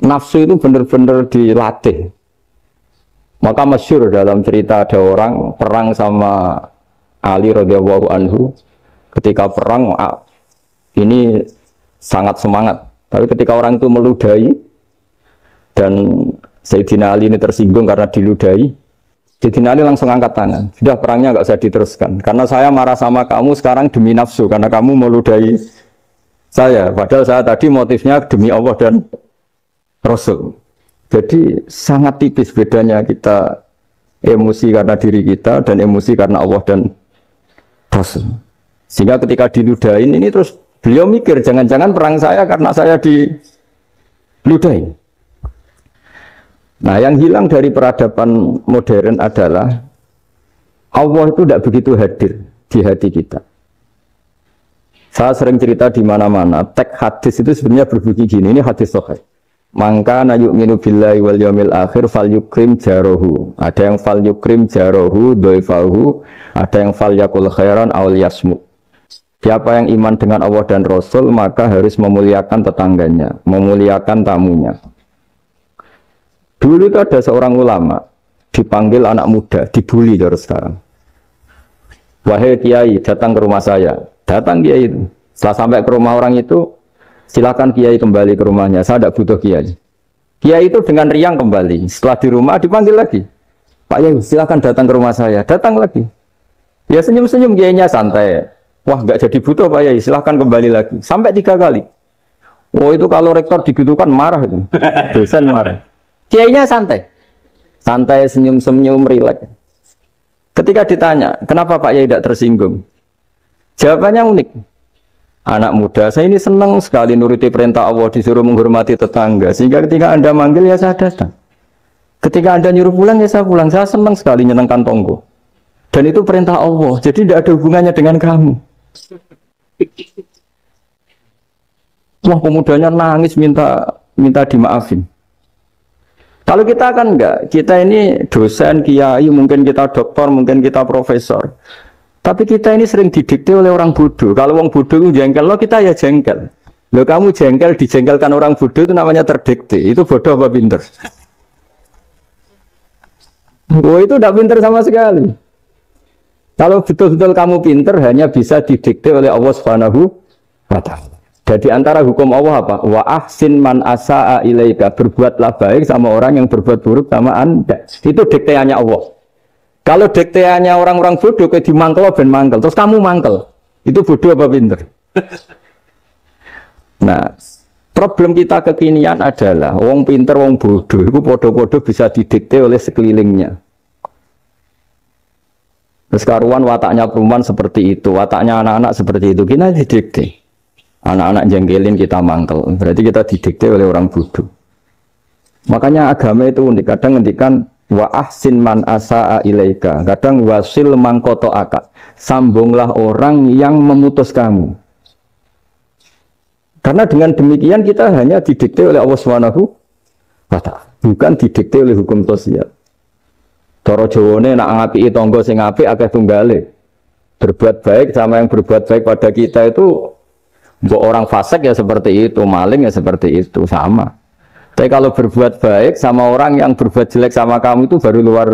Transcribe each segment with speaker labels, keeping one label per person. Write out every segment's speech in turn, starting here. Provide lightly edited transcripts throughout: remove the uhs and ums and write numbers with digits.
Speaker 1: nafsu itu benar-benar dilatih. Maka masyhur dalam cerita ada orang perang sama Ali radhiyallahu anhu. Ketika perang ini sangat semangat. Tapi ketika orang itu meludahi dan Sayyidina Ali ini tersinggung karena diludahi, Sayyidina Ali langsung angkat tangan. Sudah perangnya nggak usah diteruskan. Karena saya marah sama kamu sekarang demi nafsu karena kamu meludahi saya. Padahal saya tadi motifnya demi Allah dan Rasul. Jadi sangat tipis bedanya kita emosi karena diri kita dan emosi karena Allah dan Rasul. Sehingga ketika diludahin ini terus beliau mikir jangan-jangan perang saya karena saya diludahi. Nah yang hilang dari peradaban modern adalah Allah itu tidak begitu hadir di hati kita. Saya sering cerita di mana-mana teks hadis itu sebenarnya berbunyi gini, ini hadis sahih. Mangka na yu'minu billahi wal yaumil akhir fal yukrim jarohu. Ada yang fal yukrim jarohu doifahu, ada yang fal yakul khairan aw yasmu. Siapa yang iman dengan Allah dan Rasul maka harus memuliakan tetangganya, memuliakan tamunya. Dulu itu ada seorang ulama dipanggil anak muda, dibully dari sekarang. Wahai kiai, datang ke rumah saya. Datang kiai itu. Setelah sampai ke rumah orang itu, silakan kiai kembali ke rumahnya, saya tidak butuh kiai. Kiai itu dengan riang kembali. Setelah di rumah dipanggil lagi. Pak Yai, silakan datang ke rumah saya. Datang lagi. Ya senyum-senyum kiainya santai. Wah nggak jadi butuh Pak Yai, silakan kembali lagi. Sampai 3 kali. Oh itu kalau rektor digitukan marah itu. Dosen marah. Kiainya santai. Santai, senyum-senyum, rileks. Ketika ditanya, kenapa Pak Yai tidak tersinggung? Jawabannya unik. Anak muda, saya ini senang sekali nuruti perintah Allah, disuruh menghormati tetangga. Sehingga ketika Anda manggil, ya saya datang. Ketika Anda nyuruh pulang, ya saya pulang. Saya senang sekali nyenangkan tonggo. Dan itu perintah Allah, jadi tidak ada hubungannya dengan kamu. Wah, pemudanya nangis minta dimaafin. Kalau kita kan enggak, kita ini dosen, kiai, mungkin kita doktor, mungkin kita profesor. Tapi kita ini sering didikte oleh orang bodoh. Kalau orang bodoh itu jengkel, lo kita ya jengkel. Lo kamu jengkel, dijengkelkan orang bodoh itu namanya terdikte. Itu bodoh apa pinter? Oh itu tidak pinter sama sekali. Kalau betul-betul kamu pinter, hanya bisa didikte oleh Allah Subhanahu wa Ta'ala. Jadi antara hukum Allah apa? Wa ahsin man asa'a ilaika. Berbuatlah baik sama orang yang berbuat buruk sama Anda. Itu dikteannya Allah. Kalau dikteannya orang-orang bodoh kayak dimangkel ben mangkel, terus kamu mangkel, itu bodoh apa pinter? Nah, problem kita kekinian adalah wong pinter, wong bodoh, itu bodoh-bodoh bisa didikte oleh sekelilingnya. Terus karuan wataknya perempuan seperti itu, wataknya anak-anak seperti itu, kita didikte. Anak-anak jengkelin kita mangkel, berarti kita didikte oleh orang bodoh. Makanya agama itu unik, kadang ngendikan wa ahsin man asa'a ilaika, kadang wasil man qata'aka, sambunglah orang yang memutus kamu. Karena dengan demikian kita hanya didikte oleh Allah Subhanahu wa Ta'ala, bukan didikte oleh hukum sosial. Cara Jawane nak ngapiki tangga sing apik akeh tunggale. Berbuat baik sama yang berbuat baik pada kita itu, mbok orang fasik ya seperti itu, maling ya seperti itu, sama. Tapi kalau berbuat baik sama orang yang berbuat jelek sama kamu itu baru luar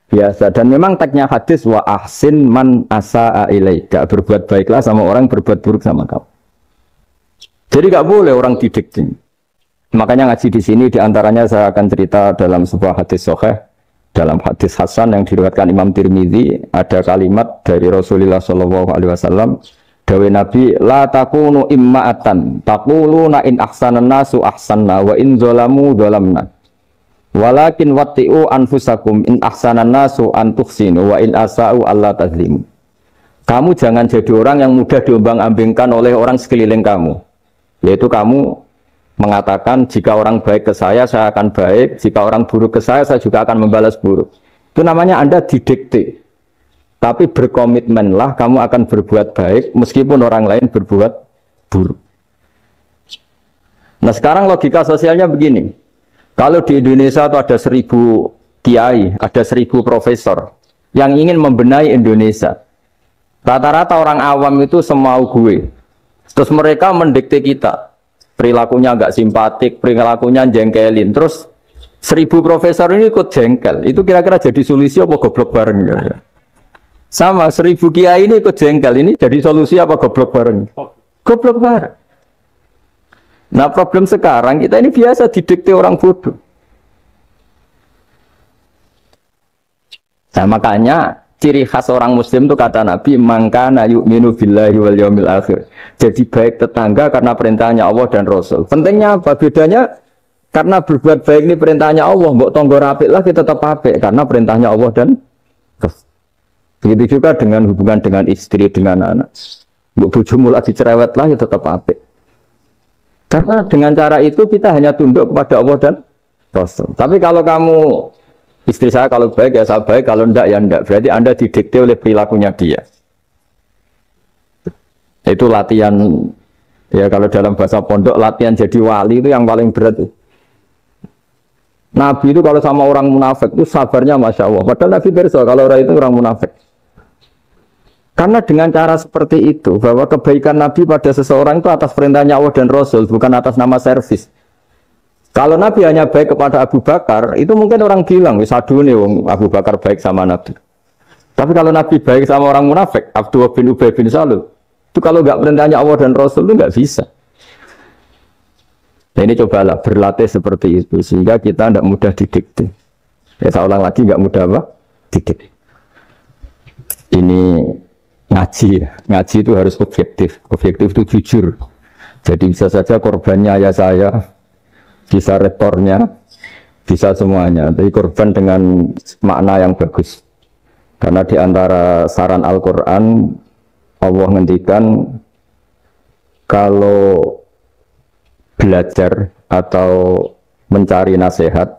Speaker 1: biasa. Dan memang teksnya hadis wa ahsin man asa'a ilaika. Berbuat baiklah sama orang berbuat buruk sama kamu. Jadi nggak boleh orang didikte. Makanya ngaji di sini diantaranya saya akan cerita dalam sebuah hadis sahih, dalam hadis hasan yang diriwayatkan Imam Tirmidzi ada kalimat dari Rasulullah SAW. Dawe Nabi, la takunu imma'atan, taquluna in ahsanan nasu ahsanna, wa in zolamu zolamna. Walakin watti'u anfusakum in ahsanan nasu antuhsinu, wa in asa'u alla tazlimu. Kamu jangan jadi orang yang mudah diombang-ambingkan oleh orang sekeliling kamu. Yaitu kamu mengatakan, jika orang baik ke saya akan baik, jika orang buruk ke saya juga akan membalas buruk. Itu namanya Anda didikte. Tapi berkomitmenlah kamu akan berbuat baik meskipun orang lain berbuat buruk. Nah sekarang logika sosialnya begini. Kalau di Indonesia itu ada 1000 kiai, ada 1000 profesor yang ingin membenahi Indonesia. Rata-rata orang awam itu semau gue. Terus mereka mendikte kita. perilakunya nggak simpatik, perilakunya jengkelin. Terus 1000 profesor ini ikut jengkel. Itu kira-kira jadi solusi apa goblok bareng ya? Sama 1000 kiai ini ikut jengkel. Ini jadi solusi apa goblok bareng? Goblok bareng. Nah problem sekarang kita ini biasa didikte orang bodoh. Nah makanya ciri khas orang muslim itu kata Nabi mangkana yu'minu billahi wal yaumil akhir. Jadi baik tetangga karena perintahnya Allah dan Rasul. Pentingnya apa? Bedanya karena berbuat baik ini perintahnya Allah, mbok tonggo apik lah kita tetap apik karena perintahnya Allah dan Rasul. Begitu juga dengan hubungan dengan istri, dengan anak. Mbok bojomu lagi cerewet lah ya tetap apik. Karena dengan cara itu kita hanya tunduk kepada Allah dan Rasul. Tapi kalau kamu istri saya kalau baik ya saya baik, kalau enggak ya enggak. Berarti Anda didikte oleh perilakunya dia. Itu latihan, ya kalau dalam bahasa pondok, latihan jadi wali itu yang paling berat. Nabi itu kalau sama orang munafik itu sabarnya Masya Allah. Padahal Nabi berso kalau orang itu orang munafik. Karena dengan cara seperti itu, bahwa kebaikan Nabi pada seseorang itu atas perintahnya Allah dan Rasul, bukan atas nama servis. Kalau Nabi hanya baik kepada Abu Bakar, itu mungkin orang bilang, sadu nih Abu Bakar baik sama Nabi. Tapi kalau Nabi baik sama orang munafik, Abdullah bin Ubay bin Salul, itu kalau nggak perintahnya Allah dan Rasul itu nggak bisa. Nah, ini cobalah berlatih seperti itu, sehingga kita tidak mudah didikte. Ya saya ulang lagi, nggak mudah apa? Didikte. Ini ngaji itu harus objektif. Objektif itu jujur. Jadi bisa saja korbannya ayah saya, bisa rektornya, bisa semuanya. Tapi korban dengan makna yang bagus. Karena di antara saran Al-Quran, Allah ngendikan kalau belajar atau mencari nasihat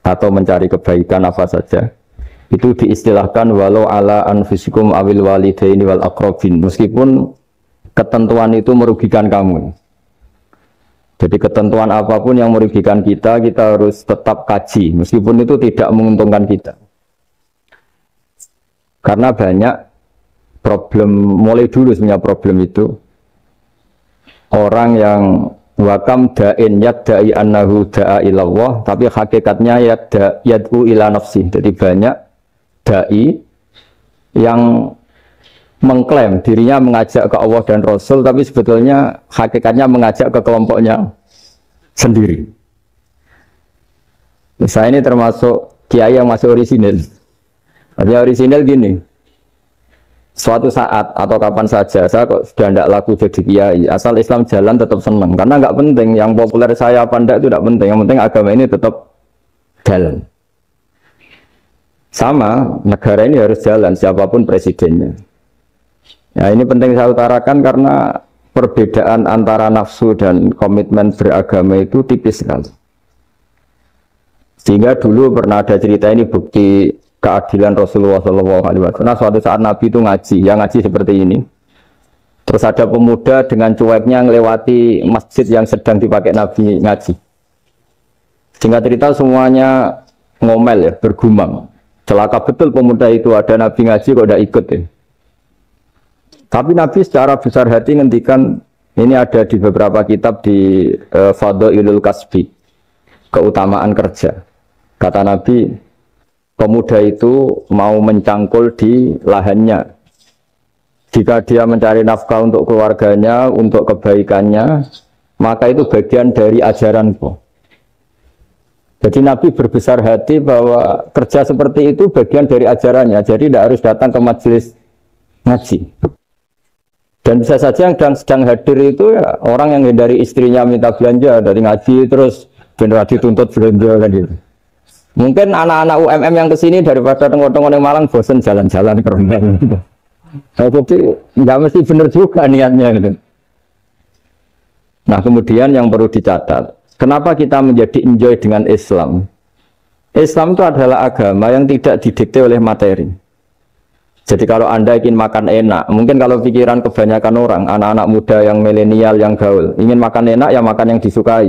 Speaker 1: atau mencari kebaikan apa saja, itu diistilahkan walau ala anfusikum awil walidaini wal aqrabin. Meskipun ketentuan itu merugikan kamu. Jadi ketentuan apapun yang merugikan kita, kita harus tetap kaji, meskipun itu tidak menguntungkan kita. Karena banyak problem, mulai dulu sebenarnya problem itu, orang yang wakam da'in yadda'i annahu da'a ilallah, tapi hakikatnya yad'u ila nafsi. Jadi banyak da'i yang mengklaim dirinya mengajak ke Allah dan Rasul, tapi sebetulnya hakikatnya mengajak ke kelompoknya sendiri. Saya ini termasuk kiai yang masih orisinil. Artinya orisinil gini, suatu saat atau kapan saja saya kok sudah tidak laku jadi kiai, asal Islam jalan tetap senang. Karena nggak penting yang populer saya apa enggak, itu tidak penting. Yang penting agama ini tetap jalan. Sama, negara ini harus jalan siapapun presidennya. Ya ini penting saya utarakan karena perbedaan antara nafsu dan komitmen beragama itu tipis sekali. Sehingga dulu pernah ada cerita ini bukti keadilan Rasulullah SAW. Nah suatu saat Nabi itu ngaji, yang ngaji seperti ini. Terus ada pemuda dengan cueknya melewati masjid yang sedang dipakai Nabi ngaji. Singkat cerita semuanya ngomel ya, bergumam. Celaka betul pemuda itu, ada Nabi ngaji kok tidak ikut ya. Tapi Nabi secara besar hati ngendikan, ini ada di beberapa kitab di Fadhailul Kasbi, keutamaan kerja. Kata Nabi, pemuda itu mau mencangkul di lahannya. Jika dia mencari nafkah untuk keluarganya, untuk kebaikannya, maka itu bagian dari ajaranku. Jadi Nabi berbesar hati bahwa kerja seperti itu bagian dari ajarannya. Jadi tidak harus datang ke majelis ngaji. Dan bisa saja yang sedang hadir itu ya orang yang dari istrinya minta belanja dari ngaji terus benar dituntut belanja kan gitu. Mungkin anak-anak UMM yang kesini daripada tengok-tengok yang Malang bosan jalan-jalan ke rumah. Jadi nggak mesti benar juga niatnya gitu. Nah kemudian yang perlu dicatat, kenapa kita menjadi enjoy dengan Islam? Islam itu adalah agama yang tidak didikte oleh materi. Jadi kalau Anda ingin makan enak, mungkin kalau pikiran kebanyakan orang, anak-anak muda yang milenial, yang gaul, ingin makan enak, ya makan yang disukai.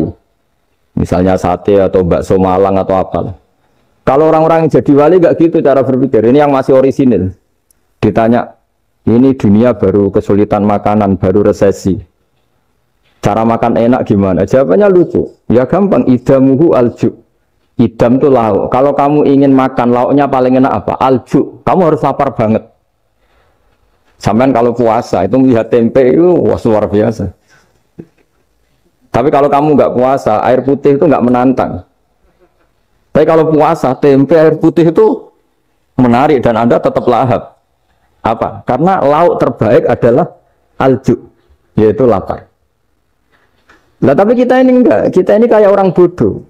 Speaker 1: Misalnya sate atau bakso Malang atau apa. Kalau orang-orang yang jadi wali gak gitu cara berpikir. Ini yang masih orisinil. Ditanya, ini dunia baru kesulitan makanan, baru resesi. Cara makan enak gimana? Jawabannya lucu. Ya gampang, idamuhu alju. Idam itu lauk. Kalau kamu ingin makan lauknya paling enak apa? Alju. Kamu harus lapar banget. Sampai kalau puasa itu melihat tempe itu wah luar biasa. Tapi kalau kamu nggak puasa, air putih itu nggak menantang. Tapi kalau puasa, tempe air putih itu menarik dan Anda tetap lahap. Apa? Karena lauk terbaik adalah alju, yaitu lapar. Nah tapi kita ini enggak, kita ini kayak orang bodoh.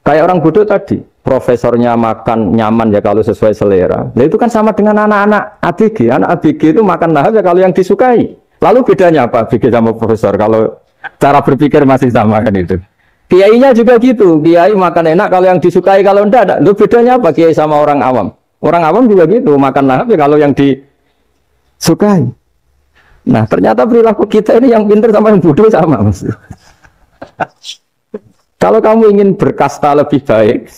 Speaker 1: Kayak orang bodoh tadi, profesornya makan nyaman ya kalau sesuai selera. Nah itu kan sama dengan anak-anak ABG. Anak ABG itu makan lahap ya kalau yang disukai. Lalu bedanya apa ABG sama profesor? Kalau cara berpikir masih sama kan itu. Kiainya juga gitu, kiai makan enak kalau yang disukai, kalau enggak. Lalu bedanya apa kiai sama orang awam? Orang awam juga gitu, makan lahap ya kalau yang disukai. Nah ternyata perilaku kita ini yang pintar sama yang bodoh sama maksudnya. Kalau kamu ingin berkasta lebih baik,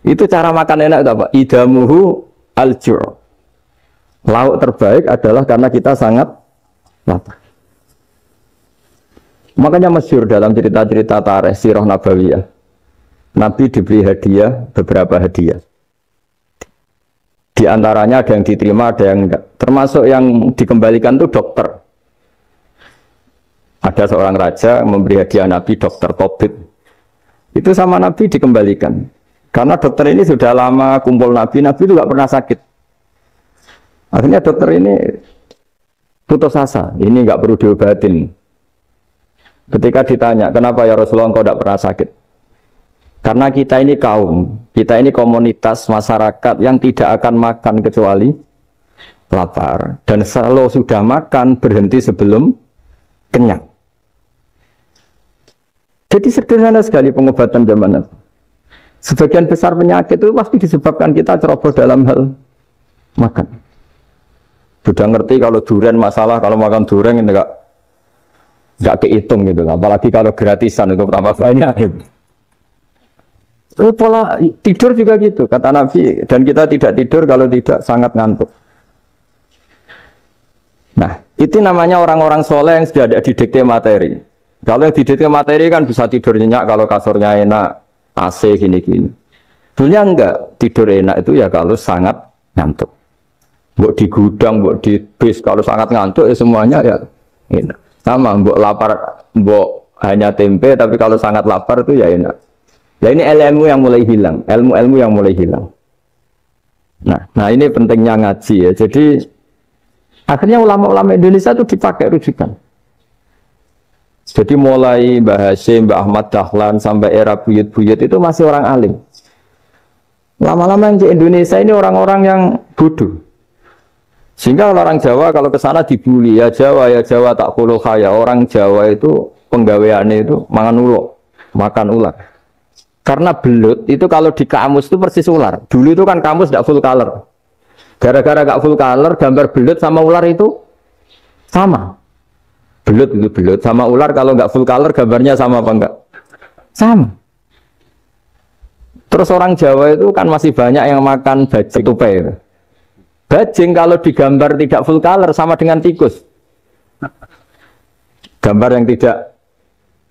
Speaker 1: itu cara makan enak itu apa? Idamuhu al-ju'. Lauk terbaik adalah karena kita sangat lapar. Makanya masyhur dalam cerita-cerita tarikh sirah nabawiyah. Nabi diberi hadiah, beberapa hadiah. Di antaranya ada yang diterima, ada yang enggak. Termasuk yang dikembalikan itu dokter. Ada seorang raja memberi hadiah Nabi dokter Tobit. Itu sama Nabi dikembalikan. Karena dokter ini sudah lama kumpul Nabi itu nggak pernah sakit. Akhirnya dokter ini putus asa, ini nggak perlu diobatin. Ketika ditanya, kenapa ya Rasulullah engkau tidak pernah sakit? Karena kita ini kaum, kita ini komunitas masyarakat yang tidak akan makan kecuali lapar. Dan kalau sudah makan, berhenti sebelum kenyang. Jadi sederhana sekali pengobatan zaman Nabi. Sebagian besar penyakit itu pasti disebabkan kita ceroboh dalam hal makan. Sudah ngerti kalau durian masalah, kalau makan durian ini nggak kehitung gitu. Apalagi kalau gratisan itu tambah banyak. Gitu. Pola tidur juga gitu, kata Nabi. Dan kita tidak tidur kalau tidak sangat ngantuk. Nah, itu namanya orang-orang soleh yang sudah ada didikte materi. Kalau yang didikte materi kan bisa tidur nyenyak kalau kasurnya enak, AC gini-gini. Sebenarnya enggak, tidur enak itu ya kalau sangat ngantuk. Mbok di gudang, mbok di bis, kalau sangat ngantuk ya semuanya ya enak. Sama, mbok lapar, mbok hanya tempe, tapi kalau sangat lapar itu ya enak. Ya ini ilmu yang mulai hilang, ilmu-ilmu yang mulai hilang. Nah ini pentingnya ngaji ya. Jadi akhirnya ulama-ulama Indonesia itu dipakai rujukan. Jadi mulai Mbah Hasyim, Mbah Ahmad Dahlan sampai era buyut-buyut itu masih orang alim. Lama-lama yang di Indonesia ini orang-orang yang bodoh. Sehingga orang Jawa kalau ke sana dibully, ya Jawa tak kuluh kaya. Orang Jawa itu penggaweannya itu makan ular. Karena belut itu kalau di kamus itu persis ular. Dulu itu kan kamus tidak full color. Gara-gara gak full color, gambar belut sama ular itu sama. Belut itu belut sama ular kalau nggak full color gambarnya sama apa enggak? Sama. Terus orang Jawa itu kan masih banyak yang makan bajing tupai. Bajing kalau digambar tidak full color sama dengan tikus. Gambar yang tidak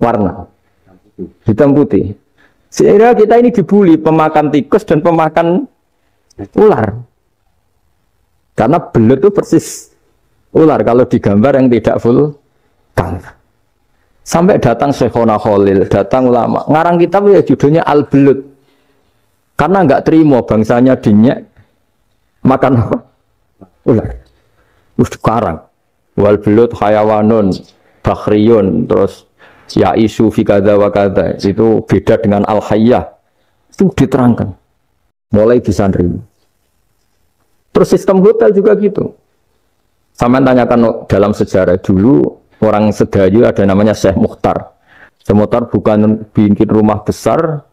Speaker 1: warna hitam putih. Sehingga kita ini dibully pemakan tikus dan pemakan ular. Karena belut itu persis ular kalau digambar yang tidak full color. Sampai datang Syekhona Khalil, datang ulama. Ngarang kitab ya judulnya Al-Belut. Karena nggak terima bangsanya dinyek makan apa? Ular. Karang. Wal belut hayawanun bakhriyun terus ya isu fi kadza wa kadza itu beda dengan al hayyah. Itu diterangkan. Mulai bisa nerima. Terus sistem hotel juga gitu. Sama tanyakan dalam sejarah dulu orang Sedayu ada namanya Syekh Mukhtar. Syekh Mukhtar bukan bikin rumah besar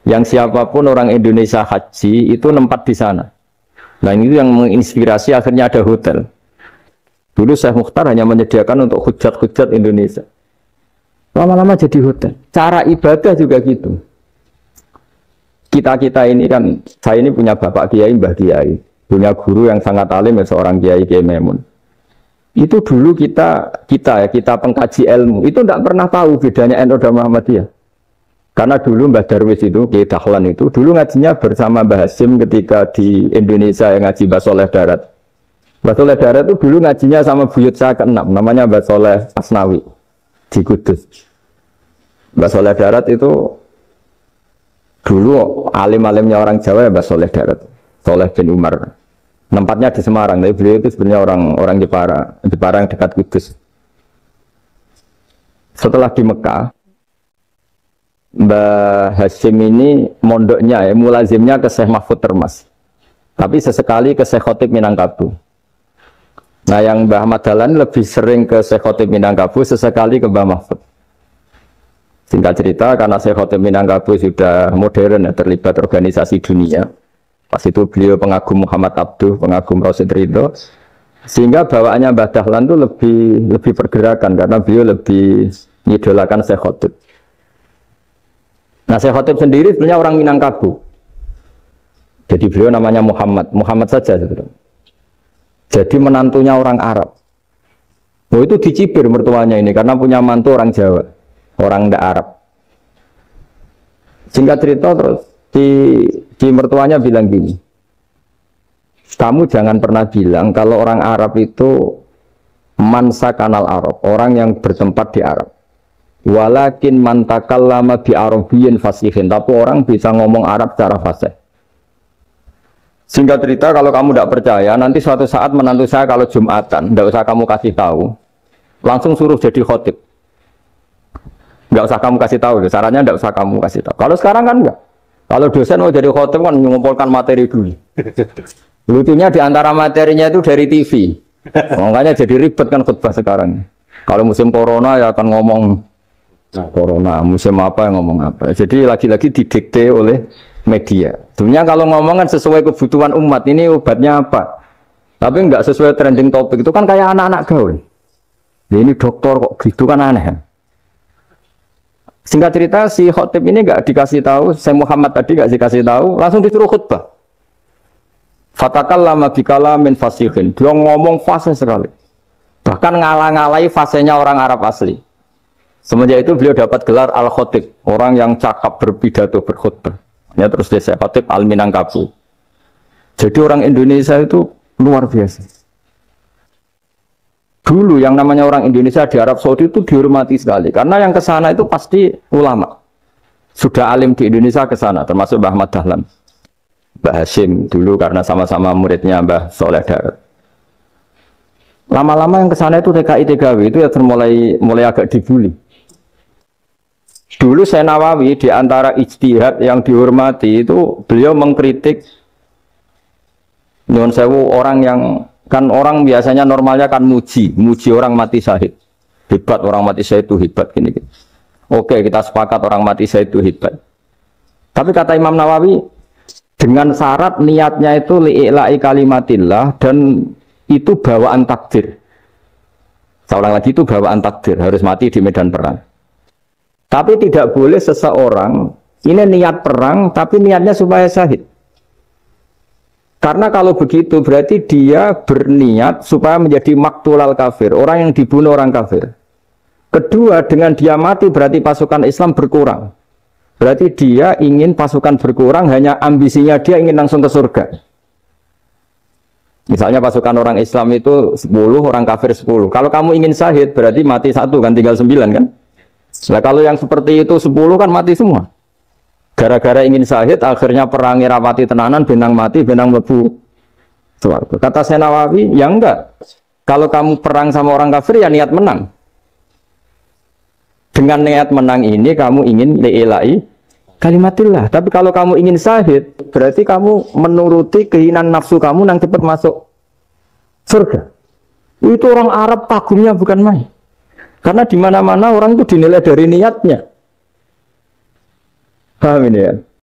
Speaker 1: yang siapapun orang Indonesia haji itu nempat di sana. Nah ini yang menginspirasi akhirnya ada hotel. Dulu Syekh Mukhtar hanya menyediakan untuk hujat-hujat Indonesia. Lama-lama jadi hotel. Cara ibadah juga gitu. Kita-kita ini kan, saya ini punya bapak kiai, mbah kiai. Punya guru yang sangat alim, ya, seorang kiai Kiai Memun. Itu dulu kita pengkaji ilmu itu tidak pernah tahu bedanya NU dan Muhammadiyah. Karena dulu Mbah Darwis itu, Kiai Dahlan itu dulu ngajinya bersama Mbah Hasim ketika di Indonesia yang ngaji Mbah Soleh Darat. Mbah Soleh Darat itu dulu ngajinya sama buyut saya ke-6, namanya Mbah Soleh Asnawi di Kudus. Mbah Soleh Darat itu dulu alim-alimnya orang Jawa ya Mbah Soleh Darat, Soleh bin Umar. Tempatnya di Semarang, tapi beliau itu sebenarnya orang Jepara yang dekat Kudus. Setelah di Mekah, Mbah Hasyim ini mondoknya ya, mulazimnya ke Syekh Mahfud Termas. Tapi sesekali ke Syekh Khotib Minangkabau. Nah yang Mbah Ahmad Dahlan lebih sering ke Syekh Khotib Minangkabau, sesekali ke Mbah Mahfud. Singkat cerita, karena Syekh Khotib Minangkabau sudah modern ya, terlibat organisasi dunia. Pas itu beliau pengagum Muhammad Abduh, pengagum Rasid Ridho. Sehingga bawaannya Mbah Dahlan itu lebih pergerakan, karena beliau lebih mengidolakan Syekh Khotib. Nah Syekh Khotib sendiri sebenarnya orang Minangkabau. Jadi beliau namanya Muhammad saja sebetulnya. Jadi menantunya orang Arab. Oh itu dicibir mertuanya ini karena punya mantu orang Jawa, orang ndak Arab. Singkat cerita terus di mertuanya bilang gini, kamu jangan pernah bilang kalau orang Arab itu mansa kanal Arab, orang yang bertempat di Arab. Walakin mantakallama bi arabiyyin fasihin, tapi orang bisa ngomong Arab secara fasih. Singkat cerita, kalau kamu tidak percaya, nanti suatu saat menantu saya kalau Jumatan, tidak usah kamu kasih tahu, langsung suruh jadi khotib. Tidak usah kamu kasih tahu, sarannya tidak usah kamu kasih tahu. Kalau sekarang kan enggak. Kalau dosen mau jadi khotib kan mengumpulkan materi dulu. Lucunya di antara materinya itu dari TV. Makanya jadi ribet kan khutbah sekarang. Kalau musim corona ya akan ngomong corona, musim apa yang ngomong apa. Jadi lagi-lagi didikte oleh media. Sebenarnya kalau ngomong kan sesuai kebutuhan umat, ini obatnya apa. Tapi enggak sesuai trending topik, itu kan kayak anak-anak gawe. Ini dokter kok gitu kan aneh. Singkat cerita si khotib ini enggak dikasih tahu, Syekh Muhammad tadi enggak dikasih tahu, langsung disuruh khutbah. Fatakallama bikalamin fasihin. Dia ngomong fasih sekali. Bahkan ngalah-ngalahi fasihnya orang Arab asli. Semenjak itu beliau dapat gelar Al-Khotib, orang yang cakap berpidato berkhutbah. Ya terus dia Khotib Al-Minangkabau. Jadi orang Indonesia itu luar biasa. Dulu yang namanya orang Indonesia di Arab Saudi itu dihormati sekali, karena yang ke sana itu pasti ulama. Sudah alim di Indonesia ke sana, termasuk Mbah Ahmad Dahlan, Mbah Hasyim dulu karena sama-sama muridnya Mbah Soleh Darat. Lama-lama yang ke sana itu TKI TKW itu ya mulai agak dibully. Dulu Syekh Nawawi di antara ijtihad yang dihormati itu beliau mengkritik nyuwun sewu orang yang kan orang biasanya normalnya kan muji orang mati syahid. Hebat orang mati syahid itu hebat gini. Oke, kita sepakat orang mati syahid itu hebat. Tapi kata Imam Nawawi dengan syarat niatnya itu li'ila'i kalimatillah dan itu bawaan takdir. Saya ulang lagi, itu bawaan takdir, harus mati di medan perang. Tapi tidak boleh seseorang ini niat perang tapi niatnya supaya syahid. Karena kalau begitu berarti dia berniat supaya menjadi maktulal kafir, orang yang dibunuh orang kafir. Kedua, dengan dia mati berarti pasukan Islam berkurang. Berarti dia ingin pasukan berkurang, hanya ambisinya dia ingin langsung ke surga. Misalnya pasukan orang Islam itu 10, orang kafir 10. Kalau kamu ingin syahid berarti mati 1 kan, tinggal 9 kan. Nah kalau yang seperti itu 10 kan mati semua. Gara-gara ingin syahid akhirnya perangi rapati tenanan, benang mati, benang lebu. Kata Syekh Nawawi, ya enggak. Kalau kamu perang sama orang kafir ya niat menang. Dengan niat menang ini kamu ingin li'ila'i kalimatillah. Tapi kalau kamu ingin syahid berarti kamu menuruti keinginan nafsu kamu yang cepat masuk surga. Itu orang Arab kagumnya bukan main. Karena di mana-mana orang itu dinilai dari niatnya. Paham ini ya?